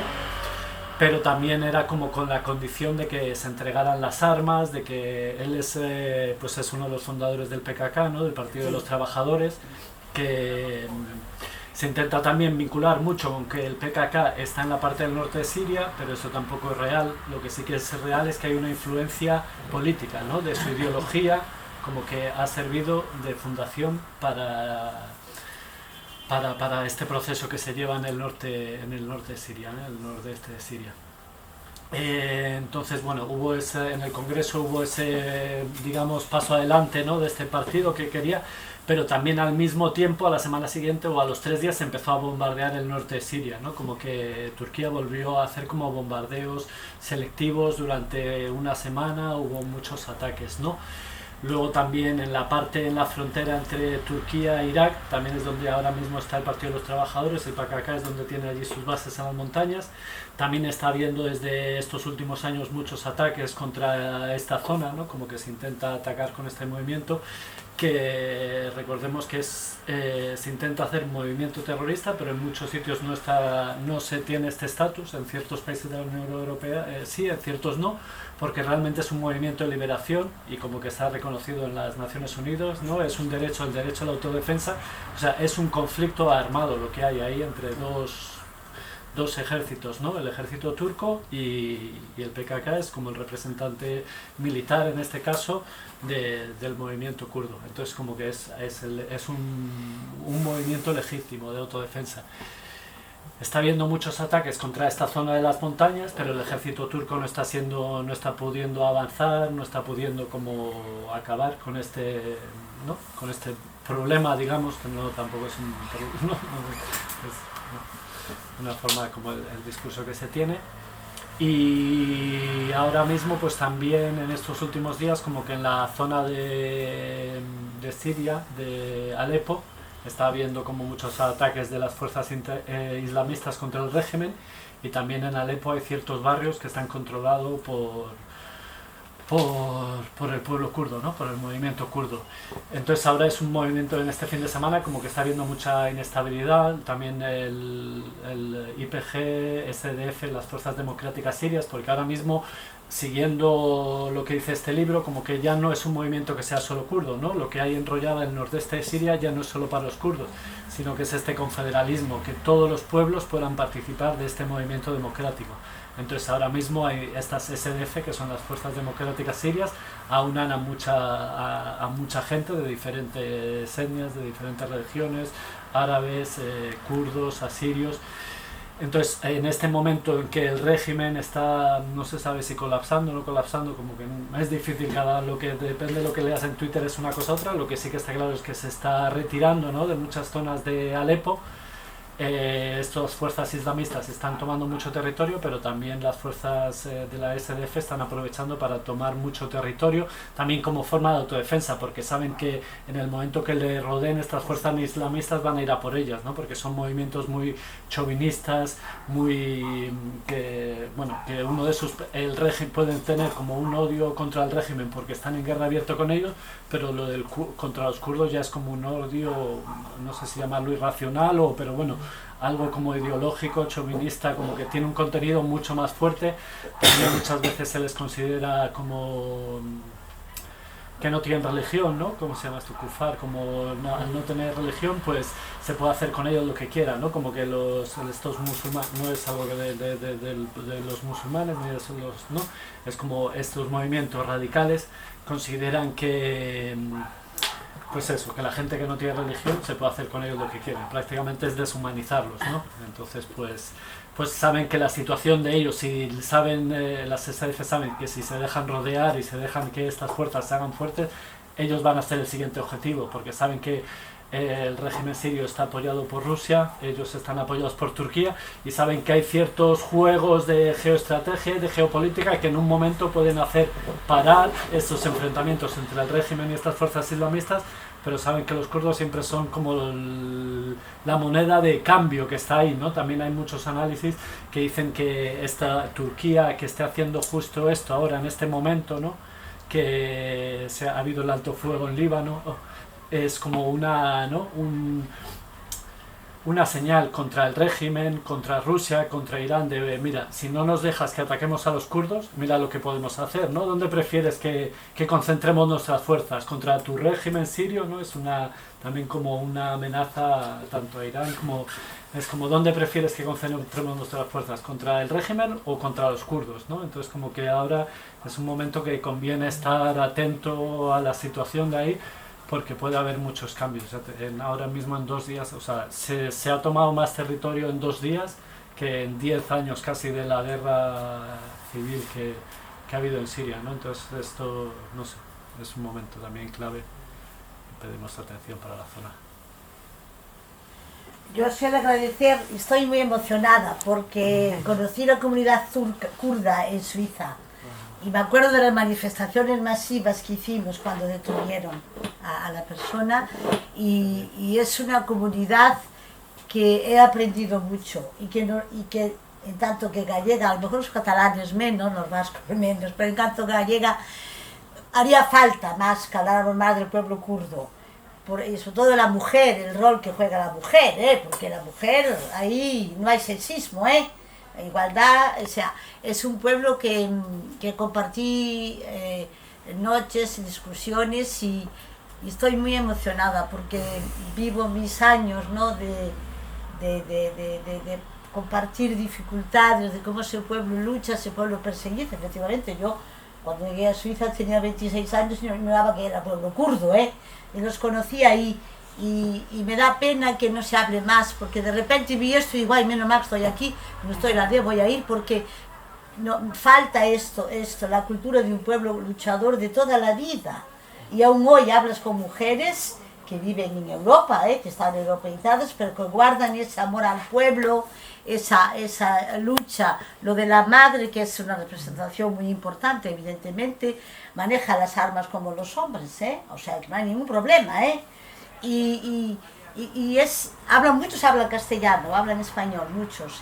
pero también era como con la condición de que se entregaran las armas, de que él pues es uno de los fundadores del PKK, ¿no? Del Partido de los Trabajadores, que se intenta también vincular mucho con que el PKK está en la parte del norte de Siria, pero eso tampoco es real. Lo que sí que es real es que hay una influencia política, ¿no? De su ideología, como que ha servido de fundación para este proceso que se lleva en el norte de Siria, ¿no? El nordeste de Siria. Entonces, bueno, en el Congreso hubo ese, digamos, paso adelante, ¿no? De este partido que quería, pero también al mismo tiempo, a la semana siguiente o a los 3 días, se empezó a bombardear el norte de Siria, ¿no? Como que Turquía volvió a hacer como bombardeos selectivos durante una semana, hubo muchos ataques, ¿no? Luego también en la frontera entre Turquía e Irak, también es donde ahora mismo está el Partido de los Trabajadores, el PKK es donde tiene allí sus bases en las montañas. También está habiendo desde estos últimos años muchos ataques contra esta zona, ¿no? Como que se intenta atacar con este movimiento, que recordemos que se intenta hacer movimiento terrorista, pero en muchos sitios no se tiene este estatus, en ciertos países de la Unión Europea sí, en ciertos no, porque realmente es un movimiento de liberación y como que está reconocido en las Naciones Unidas, ¿no? Es el derecho a la autodefensa, o sea, es un conflicto armado lo que hay ahí entre dos ejércitos, ¿no? El ejército turco y el PKK es como el representante militar en este caso del movimiento kurdo. Entonces como que es un movimiento legítimo de autodefensa. Está habiendo muchos ataques contra esta zona de las montañas, pero el ejército turco no está pudiendo avanzar, no está pudiendo como acabar con este, ¿no? Con este problema, digamos, que no tampoco es un problema, es una forma como el discurso que se tiene. Y ahora mismo pues también en estos últimos días como que en la zona de Siria, de Alepo, está habiendo como muchos ataques de las fuerzas islamistas contra el régimen, y también en Alepo hay ciertos barrios que están controlados por el pueblo kurdo, ¿no? Por el movimiento kurdo. Entonces ahora es un movimiento en este fin de semana como que está habiendo mucha inestabilidad, también el YPG, SDF, las fuerzas democráticas sirias, porque ahora mismo, siguiendo lo que dice este libro, como que ya no es un movimiento que sea solo kurdo, ¿no? Lo que hay enrollado en el nordeste de Siria ya no es solo para los kurdos, sino que es este confederalismo, que todos los pueblos puedan participar de este movimiento democrático. Entonces ahora mismo hay estas SDF, que son las fuerzas democráticas sirias, aunan a mucha gente de diferentes etnias, de diferentes religiones, árabes, kurdos, asirios. Entonces, en este momento en que el régimen está, no se sabe si colapsando o no colapsando, como que es difícil, depende de lo que leas en Twitter es una cosa u otra. Lo que sí que está claro es que se está retirando, ¿no? De muchas zonas de Alepo. Estas fuerzas islamistas están tomando mucho territorio, pero también las fuerzas de la SDF están aprovechando para tomar mucho territorio, también como forma de autodefensa, porque saben que en el momento que le rodeen estas fuerzas islamistas van a ir a por ellas, ¿no? Porque son movimientos muy chauvinistas, que uno de el régimen pueden tener como un odio contra el régimen porque están en guerra abierta con ellos, pero contra los kurdos ya es como un odio, no sé si llamarlo irracional pero bueno, algo como ideológico, chauvinista, como que tiene un contenido mucho más fuerte. También muchas veces se les considera como que no tienen religión, ¿no? ¿Cómo se llama esto? Kufar, como al no tener religión, pues se puede hacer con ellos lo que quiera, ¿no? Como que estos musulmanes, no es algo de los musulmanes, ni de ¿no? Es como estos movimientos radicales consideran que pues eso, que la gente que no tiene religión se puede hacer con ellos lo que quieren, prácticamente es deshumanizarlos, ¿no? Entonces pues saben que la situación de ellos, si saben, las SDF saben que si se dejan rodear y se dejan que estas fuerzas se hagan fuertes, ellos van a ser el siguiente objetivo, porque saben que el régimen sirio está apoyado por Rusia, ellos están apoyados por Turquía y saben que hay ciertos juegos de geoestrategia y de geopolítica que en un momento pueden hacer parar esos enfrentamientos entre el régimen y estas fuerzas islamistas, pero saben que los kurdos siempre son como la moneda de cambio que está ahí, ¿no? También hay muchos análisis que dicen que esta Turquía que esté haciendo justo esto ahora en este momento, ¿no? Que ha habido el alto fuego en Líbano, es como una, ¿no? Una señal contra el régimen, contra Rusia, contra Irán, de mira, si no nos dejas que ataquemos a los kurdos, mira lo que podemos hacer, ¿no? ¿Dónde prefieres que concentremos nuestras fuerzas? ¿Contra tu régimen sirio? ¿No? Es también como una amenaza tanto a Irán como... Es como, ¿dónde prefieres que concentremos nuestras fuerzas? ¿Contra el régimen o contra los kurdos? ¿No? Entonces como que ahora es un momento que conviene estar atento a la situación de ahí, porque puede haber muchos cambios. Ahora mismo en 2 días, o sea, se ha tomado más territorio en 2 días que en 10 años casi de la guerra civil que ha habido en Siria, ¿no? Entonces esto, no sé, es un momento también clave y pedimos atención para la zona. Yo os quiero agradecer, estoy muy emocionada porque conocí la comunidad kurda en Suiza. Y me acuerdo de las manifestaciones masivas que hicimos cuando detuvieron a la persona y es una comunidad que he aprendido mucho y que en tanto que gallega, a lo mejor los catalanes menos, los vascos menos, pero en tanto gallega haría falta más que habláramos más del pueblo kurdo. Y sobre todo la mujer, el rol que juega la mujer, porque la mujer, ahí no hay sexismo, igualdad, o sea, es un pueblo que compartí noches y discusiones y estoy muy emocionada porque vivo mis años, ¿no? de compartir dificultades, de cómo ese pueblo lucha, ese pueblo perseguido. Efectivamente, yo cuando llegué a Suiza tenía 26 años y no ignoraba que era pueblo kurdo, y los conocí ahí. Y me da pena que no se hable más, porque de repente vi esto y igual, menos mal que estoy aquí, no estoy la de, voy a ir porque no, falta esto, la cultura de un pueblo luchador de toda la vida. Y aún hoy hablas con mujeres que viven en Europa, que están europeizadas, pero que guardan ese amor al pueblo, esa lucha, lo de la madre, que es una representación muy importante, evidentemente, maneja las armas como los hombres, o sea que no hay ningún problema, y muchos hablan castellano, hablan español, muchos,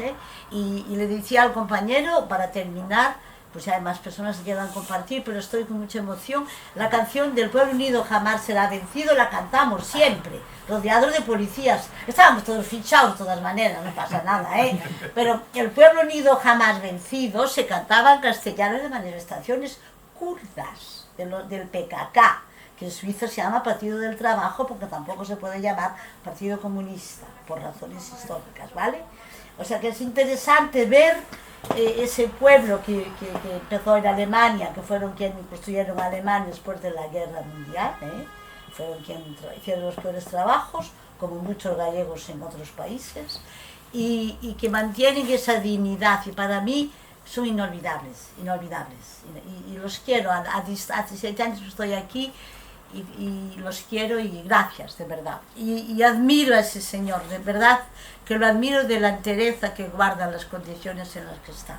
y le decía al compañero, para terminar, pues hay más personas que quieran compartir, pero estoy con mucha emoción, la canción del Pueblo Unido Jamás Será Vencido la cantamos siempre, rodeados de policías, estábamos todos fichados de todas maneras, no pasa nada, pero el Pueblo Unido Jamás Vencido se cantaba en castellano en manifestaciones kurdas del PKK, que en Suiza se llama Partido del Trabajo porque tampoco se puede llamar Partido Comunista, por razones históricas, ¿vale? O sea que es interesante ver ese pueblo que empezó en Alemania, que fueron quienes construyeron Alemania después de la Guerra Mundial, fueron quienes hicieron los peores trabajos, como muchos gallegos en otros países, y que mantienen esa dignidad, y para mí son inolvidables, y los quiero, a 17 años estoy aquí, y los quiero y gracias, de verdad. Y admiro a ese señor, de verdad, que lo admiro de la entereza que guarda las condiciones en las que está.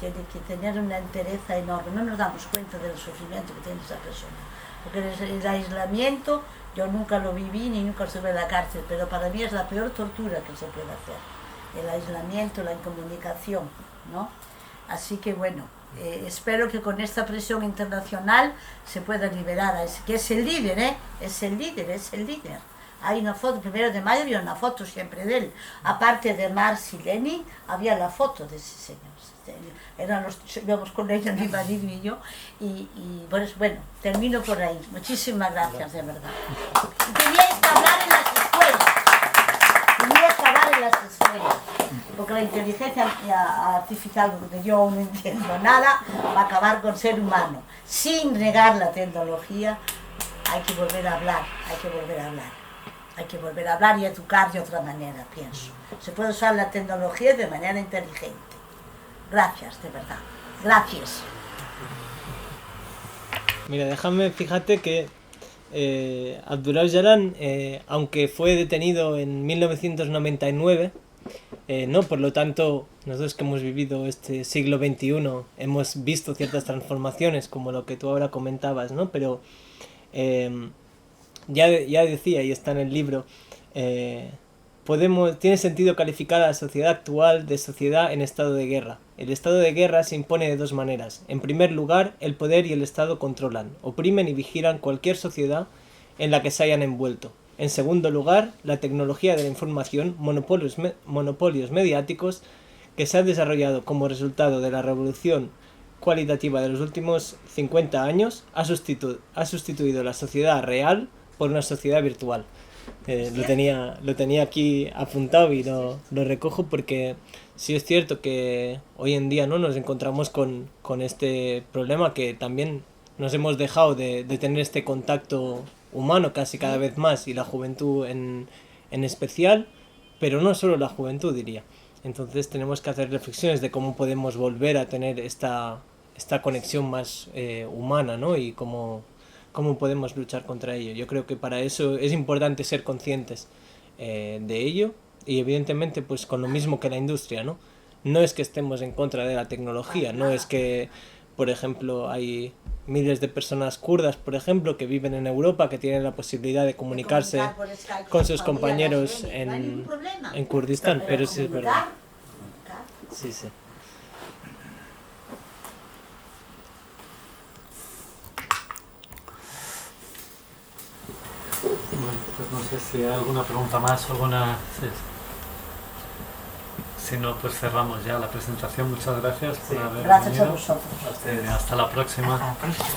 Tiene que tener una entereza enorme, no nos damos cuenta del sufrimiento que tiene esa persona. Porque el aislamiento, yo nunca lo viví ni nunca estuve en la cárcel, pero para mí es la peor tortura que se puede hacer. El aislamiento, la incomunicación, ¿no? Así que bueno, espero que con esta presión internacional se pueda liberar a ese, que es el líder, es el líder. Hay una foto, 1 de mayo había una foto siempre de él, aparte de Marx y Lenin, había la foto de ese señor. Íbamos con ella, mi marido y yo, y pues, bueno, termino por ahí. Muchísimas gracias, de verdad. Teníais que hablar en las escuelas, porque la inteligencia artificial, donde yo no entiendo nada, va a acabar con ser humano. Sin negar la tecnología, hay que volver a hablar, hay que volver a hablar y educar de otra manera, pienso. Se puede usar la tecnología de manera inteligente. Gracias, de verdad. Gracias. Mira, fíjate que Abdullah Öcalan, aunque fue detenido en 1999, no, por lo tanto, nosotros que hemos vivido este siglo XXI hemos visto ciertas transformaciones, como lo que tú ahora comentabas, ¿no? Pero ya decía, y está en el libro, tiene sentido calificar a la sociedad actual de sociedad en estado de guerra. El estado de guerra se impone de dos maneras. En primer lugar, el poder y el Estado controlan, oprimen y vigilan cualquier sociedad en la que se hayan envuelto. En segundo lugar, la tecnología de la información, monopolios mediáticos, que se ha desarrollado como resultado de la revolución cualitativa de los últimos 50 años, ha sustituido la sociedad real por una sociedad virtual. Lo tenía aquí apuntado y lo recojo porque sí es cierto que hoy en día, ¿no?, nos encontramos con este problema, que también nos hemos dejado de tener este contacto humano casi cada vez más, y la juventud en especial, pero no solo la juventud, diría. Entonces tenemos que hacer reflexiones de cómo podemos volver a tener esta conexión más humana, ¿no? Y cómo podemos luchar contra ello. Yo creo que para eso es importante ser conscientes de ello, y evidentemente pues con lo mismo que la industria, ¿no? No es que estemos en contra de la tecnología, no es que, por ejemplo, hay miles de personas kurdas, por ejemplo, que viven en Europa, que tienen la posibilidad de comunicarse con sus compañeros en Kurdistán, pero sí es verdad. Sí, sí. Bueno, pues no sé si hay alguna pregunta más o alguna... Sí. Si no, pues cerramos ya la presentación. Muchas gracias por haber Gracias venido. a vosotros. Hasta la próxima. Hasta la próxima.